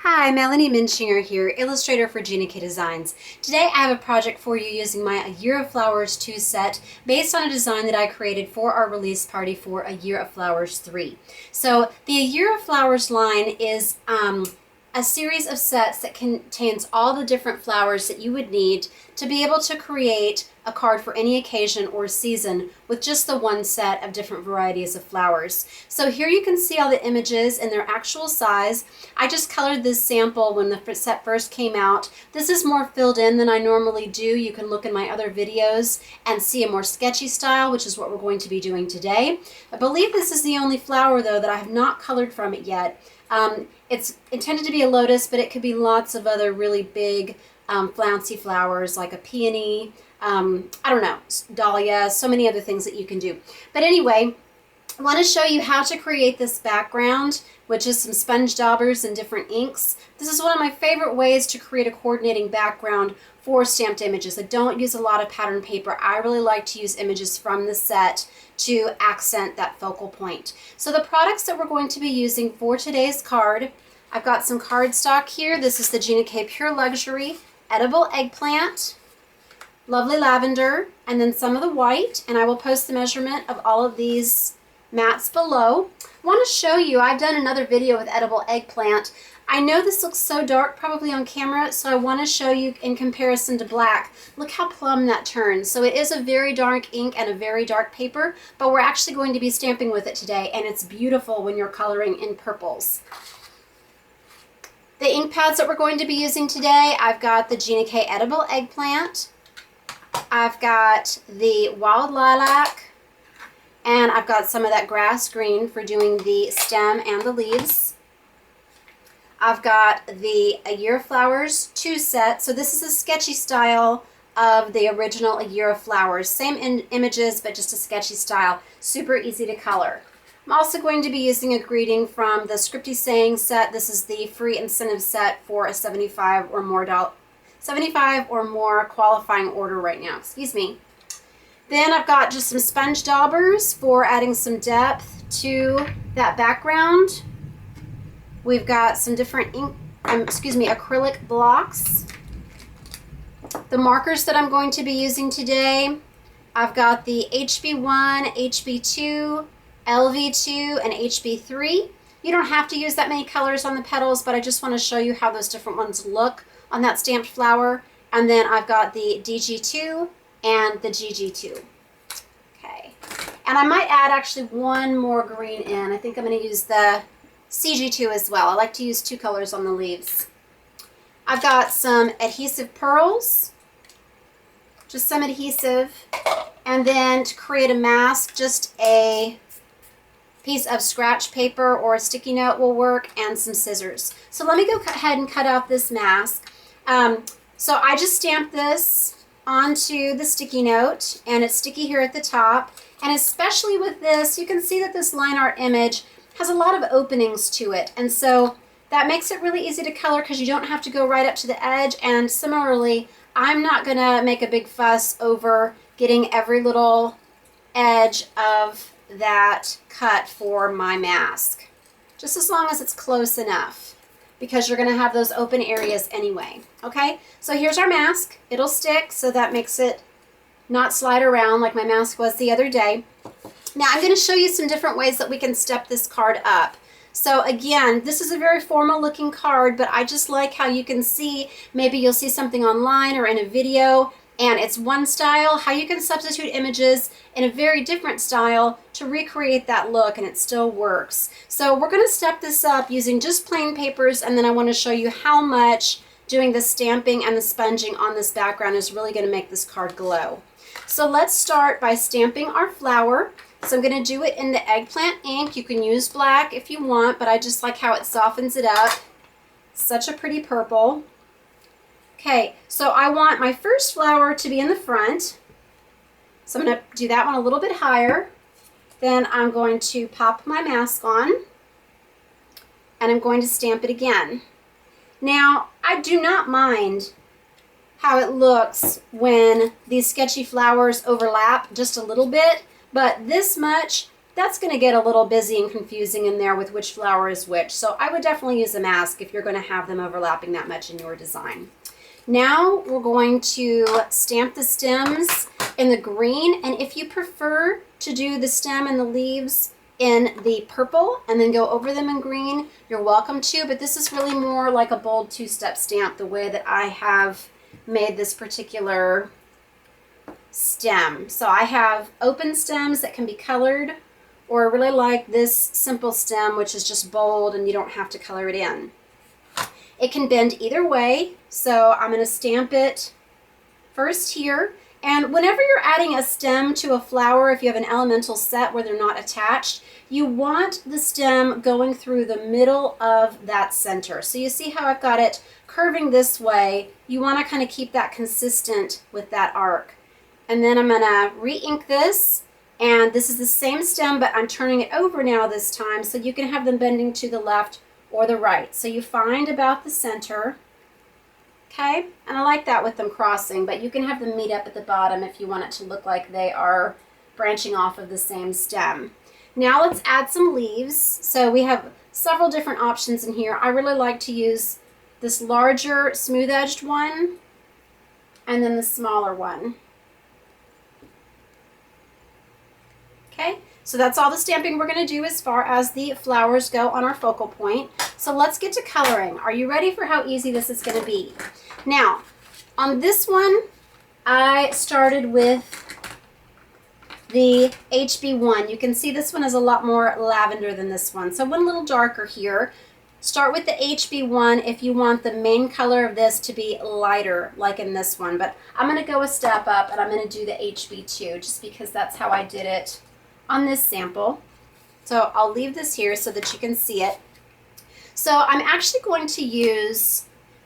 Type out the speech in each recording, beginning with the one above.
Hi, Melanie Muenchinger here, illustrator for Gina K Designs. Today I have a project for you using my A Year of Flowers 2 set based on a design that I created for our release party for A Year of Flowers 3. So the A Year of Flowers line is a series of sets that contains all the different flowers that you would need to be able to create a card for any occasion or season with just the one set of different varieties of flowers. So here you can see all the images in their actual size. I just colored this sample when the set first came out. This is more filled in than I normally do. You can look in my other videos and see a more sketchy style, which is what we're going to be doing today. I believe this is the only flower though that I have not colored from it yet. It's intended to be a lotus, but it could be lots of other really big flouncy flowers like a peony, I don't know, dahlia, so many other things that you can do. But anyway, I want to show you how to create this background, which is some sponge daubers and different inks. This is one of my favorite ways to create a coordinating background for stamped images. I don't use a lot of pattern paper. I really like to use images from the set to accent that focal point. So the products that we're going to be using for today's card, I've got some cardstock here. This is the Gina K Pure Luxury Edible Eggplant, lovely lavender, and then some of the white, and I will post the measurement of all of these mats below. I want to show you, I've done another video with edible eggplant. I know this looks so dark probably on camera, so I want to show you in comparison to black. Look how plum that turns. So it is a very dark ink and a very dark paper, but we're actually going to be stamping with it today, and it's beautiful when you're coloring in purples. The ink pads that we're going to be using today, I've got the Gina K Edible Eggplant, I've got the Wild Lilac, and I've got some of that grass green for doing the stem and the leaves. I've got the A Year of Flowers 2 set. So this is a sketchy style of the original A Year of Flowers. Same images, but just a sketchy style. Super easy to color. I'm also going to be using a greeting from the Scripty Sayings set. This is the free incentive set for a $75 or more qualifying order right now. Excuse me. Then I've got just some sponge daubers for adding some depth to that background. We've got some different acrylic blocks. The markers that I'm going to be using today, I've got the HB1, HB2, LV2, and HB3. You don't have to use that many colors on the petals, but I just want to show you how those different ones look on that stamped flower. And then I've got the DG2 and the GG2. Okay. And I might add actually one more green in. I think I'm going to use the CG2 as well. I like to use 2 colors on the leaves. I've got some adhesive pearls, just some adhesive, and then to create a mask, just a piece of scratch paper or a sticky note will work, and some scissors. So let me go ahead and cut out this mask. So I just stamped this onto the sticky note, and it's sticky here at the top. And especially with this, you can see that this line art image has a lot of openings to it, and so that makes it really easy to color because you don't have to go right up to the edge. And similarly, I'm not gonna make a big fuss over getting every little edge of that cut for my mask, just as long as it's close enough, because you're gonna have those open areas anyway. Okay, so here's our mask. It'll stick, so that makes it not slide around like my mask was the other day. Now I'm going to show you some different ways that we can step this card up. So again, this is a very formal looking card, but I just like how you can see, maybe you'll see something online or in a video, and it's one style, how you can substitute images in a very different style to recreate that look, and it still works. So we're going to step this up using just plain papers, and then I want to show you how much doing the stamping and the sponging on this background is really going to make this card glow. So let's start by stamping our flower. So I'm going to do it in the eggplant ink. You can use black if you want, but I just like how it softens it up. Such a pretty purple. Okay, so I want my first flower to be in the front. So I'm going to do that one a little bit higher. Then I'm going to pop my mask on, and I'm going to stamp it again. Now, I do not mind how it looks when these sketchy flowers overlap just a little bit, but this much that's going to get a little busy and confusing in there with which flower is which. So I would definitely use a mask if you're going to have them overlapping that much in your design. Now we're going to stamp the stems in the green, and if you prefer to do the stem and the leaves in the purple and then go over them in green, you're welcome to, but this is really more like a bold two-step stamp the way that I have made this particular stem. So I have open stems that can be colored, or I really like this simple stem which is just bold and you don't have to color it in. It can bend either way, so I'm going to stamp it first here. And whenever you're adding a stem to a flower, if you have an elemental set where they're not attached, you want the stem going through the middle of that center. So you see how I've got it curving this way. You want to kind of keep that consistent with that arc. And then I'm going to re-ink this, and this is the same stem, but I'm turning it over now this time, so you can have them bending to the left or the right. So you find about the center, okay? And I like that with them crossing, but you can have them meet up at the bottom if you want it to look like they are branching off of the same stem. Now let's add some leaves. So we have several different options in here. I really like to use this larger smooth-edged one and then the smaller one. Okay, so that's all the stamping we're going to do as far as the flowers go on our focal point. So let's get to coloring. Are you ready for how easy this is going to be? Now, on this one, I started with the HB1. You can see this one is a lot more lavender than this one. So one a little darker here. Start with the HB1 if you want the main color of this to be lighter, like in this one. But I'm going to go a step up and I'm going to do the HB2 just because that's how I did it on this sample. So I'll leave this here so that you can see it. So I'm actually going to use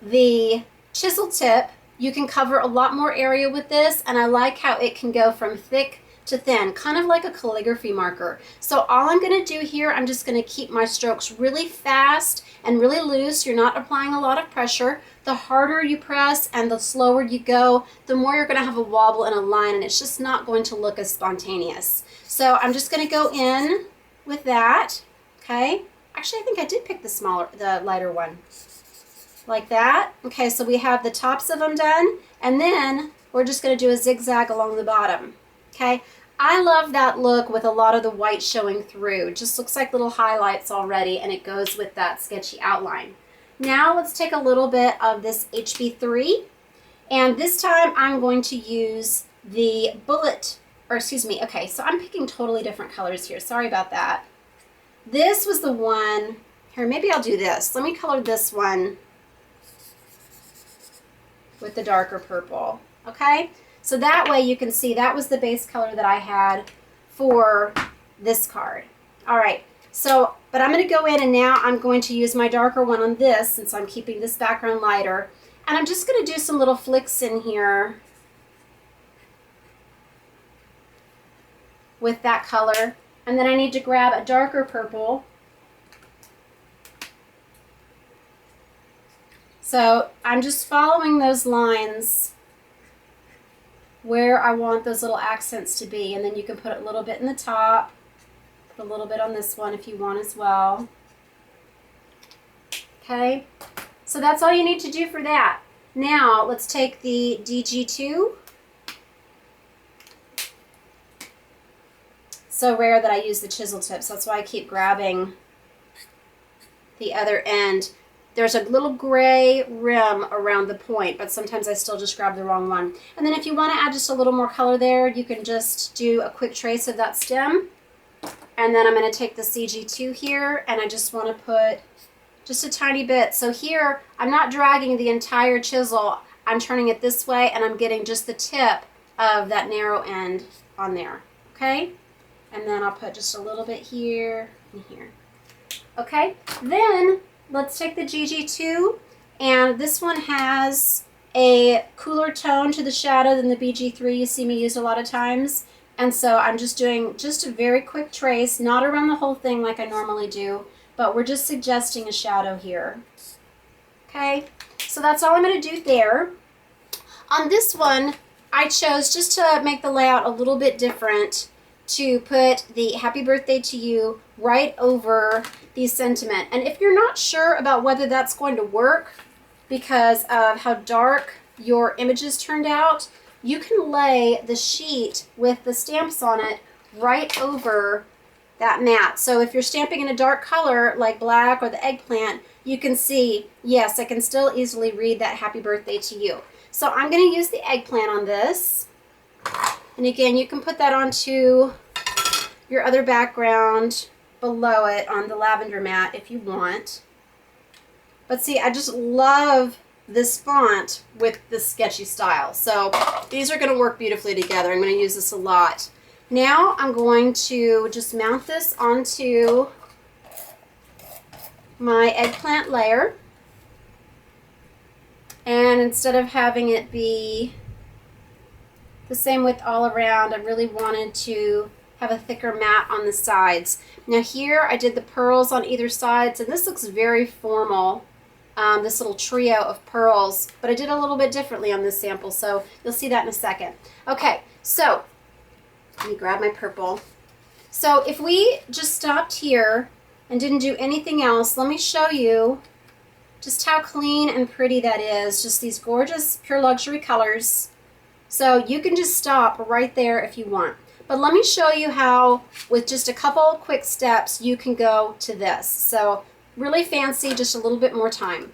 the chisel tip. You can cover a lot more area with this, and I like how it can go from thick to thin, kind of like a calligraphy marker. So all I'm going to do here, I'm just going to keep my strokes really fast and really loose. You're not applying a lot of pressure. The harder you press and the slower you go, the more you're going to have a wobble in a line, and it's just not going to look as spontaneous. So I'm just going to go in with that, okay? Actually, I think I did pick the lighter one, like that. Okay, so we have the tops of them done, and then we're just going to do a zigzag along the bottom, okay? I love that look with a lot of the white showing through. It just looks like little highlights already, and it goes with that sketchy outline. Now let's take a little bit of this HB3, and this time I'm going to use the bullet, or excuse me, okay, so I'm picking totally different colors here. Sorry about that. This was the one, here, maybe I'll do this. Let me color this one with the darker purple, okay? So that way you can see that was the base color that I had for this card. All right, so, but I'm gonna go in and now I'm going to use my darker one on this since I'm keeping this background lighter. And I'm just gonna do some little flicks in here with that color. And then I need to grab a darker purple. So I'm just following those lines where I want those little accents to be, and then you can put a little bit in the top, put a little bit on this one if you want as well. Okay, so that's all you need to do for that. Now let's take the DG2. So rare that I use the chisel tips, that's why I keep grabbing the other end. There's a little gray rim around the point, but sometimes I still just grab the wrong one. And then if you want to add just a little more color there, you can just do a quick trace of that stem. And then I'm going to take the CG2 here, and I just want to put just a tiny bit. So here, I'm not dragging the entire chisel. I'm turning it this way, and I'm getting just the tip of that narrow end on there, okay? And then I'll put just a little bit here and here. Okay, then let's take the GG2, and this one has a cooler tone to the shadow than the BG3 you see me use a lot of times. And so I'm just doing just a very quick trace, not around the whole thing like I normally do, but we're just suggesting a shadow here. Okay, so that's all I'm going to do there. On this one, I chose, just to make the layout a little bit different, to put the happy birthday to you right over the sentiment. And if you're not sure about whether that's going to work because of how dark your images turned out, you can lay the sheet with the stamps on it right over that mat. So if you're stamping in a dark color like black or the eggplant, you can see, yes, I can still easily read that happy birthday to you. So I'm going to use the eggplant on this. And again, you can put that onto your other background below it on the lavender mat if you want. But see, I just love this font with this sketchy style. So these are going to work beautifully together. I'm going to use this a lot. Now I'm going to just mount this onto my eggplant layer. And instead of having it be the same width all around, I really wanted to have a thicker mat on the sides. Now here I did the pearls on either sides, and this looks very formal, this little trio of pearls, but I did a little bit differently on this sample, so you'll see that in a second. Okay, so let me grab my purple. So if we just stopped here and didn't do anything else, let me show you just how clean and pretty that is. Just these gorgeous pure luxury colors. So you can just stop right there if you want. But let me show you how, with just a couple quick steps, you can go to this. So really fancy, just a little bit more time.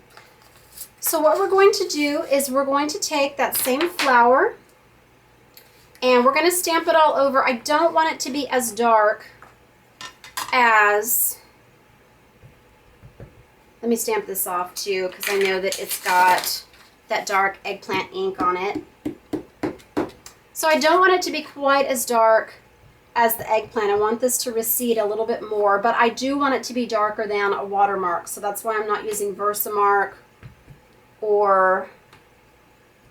So what we're going to do is we're going to take that same flower and we're going to stamp it all over. I don't want it to be as dark as, let me stamp this off too, because I know that it's got that dark eggplant ink on it. So I don't want it to be quite as dark as the eggplant. I want this to recede a little bit more, but I do want it to be darker than a watermark. So that's why I'm not using Versamark or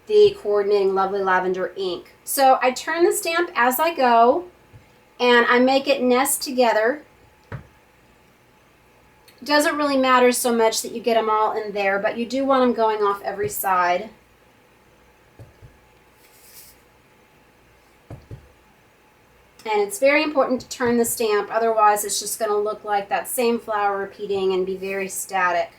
the Coordinating Lovely Lavender ink. So I turn the stamp as I go and I make it nest together. It doesn't really matter so much that you get them all in there, but you do want them going off every side. And it's very important to turn the stamp, otherwise it's just going to look like that same flower repeating and be very static.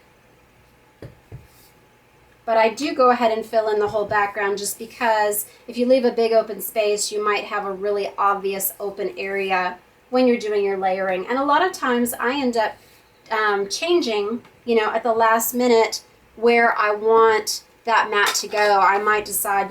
But I do go ahead and fill in the whole background just because if you leave a big open space, you might have a really obvious open area when you're doing your layering. And a lot of times I end up changing, at the last minute where I want that mat to go. I might decide,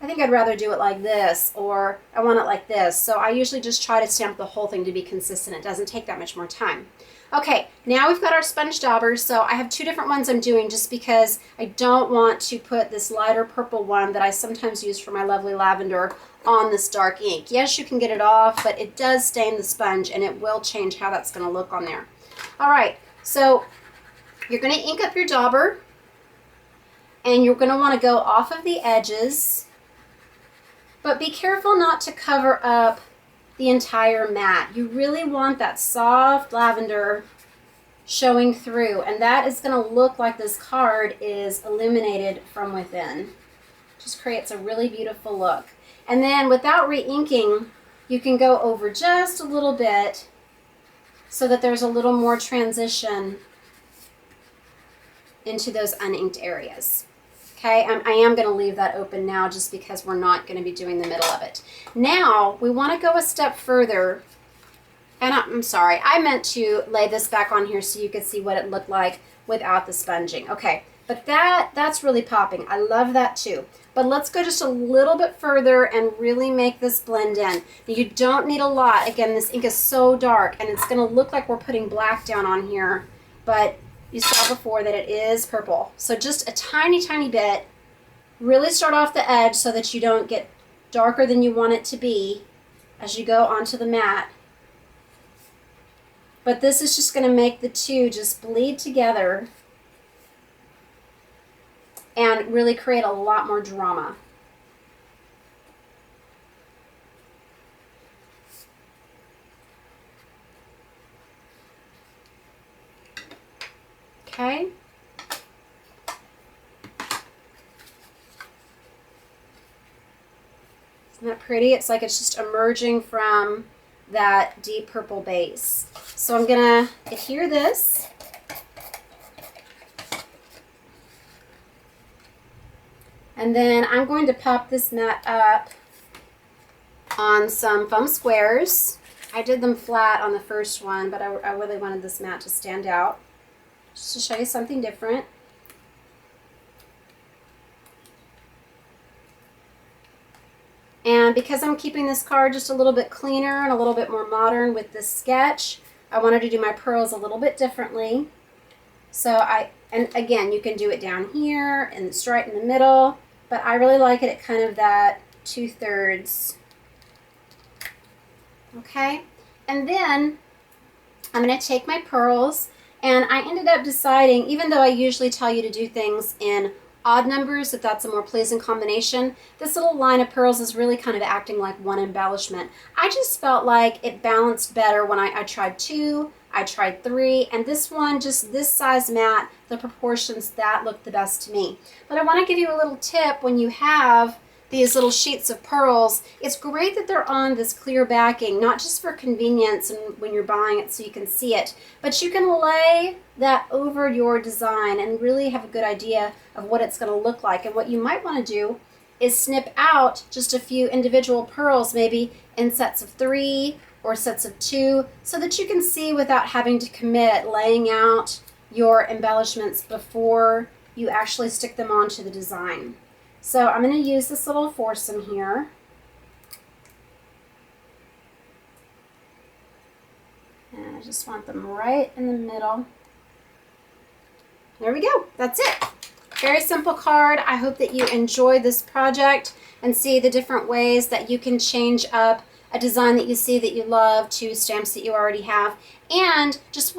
I think I'd rather do it like this, or I want it like this. So I usually just try to stamp the whole thing to be consistent. It doesn't take that much more time. Okay, now we've got our sponge daubers. So I have two different ones I'm doing just because I don't want to put this lighter purple one that I sometimes use for my lovely lavender on this dark ink. Yes, you can get it off, but it does stain the sponge and it will change how that's going to look on there. All right, so you're going to ink up your dauber and you're going to want to go off of the edges. But be careful not to cover up the entire mat. You really want that soft lavender showing through, and that is going to look like this card is illuminated from within. Just creates a really beautiful look. And then without re-inking, you can go over just a little bit so that there's a little more transition into those uninked areas. Okay, I am going to leave that open now just because we're not going to be doing the middle of it. Now, we want to go a step further. And I'm sorry, I meant to lay this back on here so you could see what it looked like without the sponging. Okay, but that's really popping. I love that too. But let's go just a little bit further and really make this blend in. You don't need a lot. Again, this ink is so dark and it's going to look like we're putting black down on here, but you saw before that it is purple. So just a tiny, tiny bit. Really start off the edge so that you don't get darker than you want it to be as you go onto the mat. But this is just going to make the two just bleed together and really create a lot more drama. Okay. Isn't that pretty? It's like it's just emerging from that deep purple base. So I'm gonna adhere this. And then I'm going to pop this mat up on some foam squares. I did them flat on the first one, but I really wanted this mat to stand out. Just to show you something different. And because I'm keeping this card just a little bit cleaner and a little bit more modern with this sketch, I wanted to do my pearls a little bit differently. So and again, you can do it down here and it's right in the middle, but I really like it at kind of that 2/3. Okay, and then I'm going to take my pearls, and I ended up deciding, even though I usually tell you to do things in odd numbers, if that's a more pleasing combination, this little line of pearls is really kind of acting like one embellishment. I just felt like it balanced better when I tried 2, I tried 3, and this one, just this size mat, the proportions, that looked the best to me. But I want to give you a little tip when you have these little sheets of pearls. It's great that they're on this clear backing, not just for convenience and when you're buying it so you can see it, but you can lay that over your design and really have a good idea of what it's going to look like. And what you might want to do is snip out just a few individual pearls, maybe in sets of 3 or sets of 2, so that you can see without having to commit laying out your embellishments before you actually stick them onto the design. So I'm going to use this little foursome here. And I just want them right in the middle. There we go. That's it. Very simple card. I hope that you enjoy this project and see the different ways that you can change up a design that you see that you love to stamps that you already have. And just